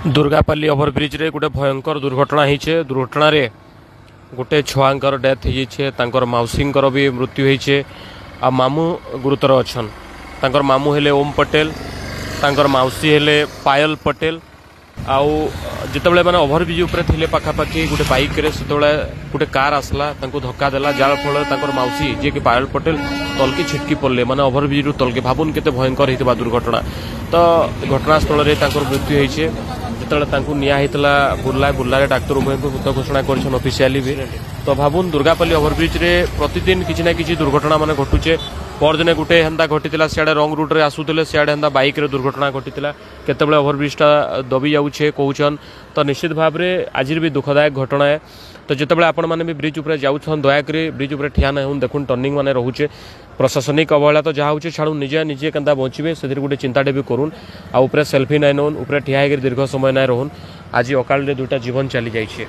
दुर्गापल्ली overbridge रे गोटे भयंकर दुर्घटना होइछे। दुर्घटना रे गोटे छुआंकर डेथ होइछे, तांकर माउसींकर भी मृत्यु होइछे आ मामू गुरुतर अछन। तांकर मामू हेले ओम पटेल, तांकर माउसी हेले पायल पटेल। आउ जितेबाला मैंने ओभरब्रिज उपरे थिले पाखापाखि गोटे बाइक रे सेतेबाला गोटे कार आसला तांको धक्का देला, जार फल तांकर माउसी जे कि पायल पटेल तलकी छिटकी पड़ले, माने ओभरब्रिज रु तलके। भाबुन केते भयंकर होइतबा दुर्घटना। तो घटनास्थल रे तांकर मृत्यु होइछे। जितेबाला निया होता बुर्ला डाक्तर उभय को मृत घोषणा कर ऑफिशियली भी। तो भाबुन दुर्गापल्ली ओभरब्रिज रे प्रतिदिन किसी ना किसी दुर्घटना माने घटुचे। परदिन गोटे हेन्ता घटी सियाड़े रंग रूट रे आसुले, सियाड़े हेन्ता बाइक रे दुर्घटना घटी केतबेले ओभरब्रिजटा दबी जाऊे कहउछन। तो निश्चित भाव में आज भी दुखदायक घटना है। तो जितेबाला आपण मैंने भी ब्रिज उपरे जाऊन दयाकोरी ब्रिज उपरे ठिया ना होन, देखुन टर्निंग माने रोचे। प्रशासनिक अवहेला तो जहाँ होचे छाड़ू, निजे निजे केन्ता बचिबे से गोटे चिंताटे भी करूँ। आ उपरे सेल्फी नाई नौन, उपरे ठिया होकर दीर्घ समय ना रोहन। आज अकाल दुटा जीवन चली जाइए।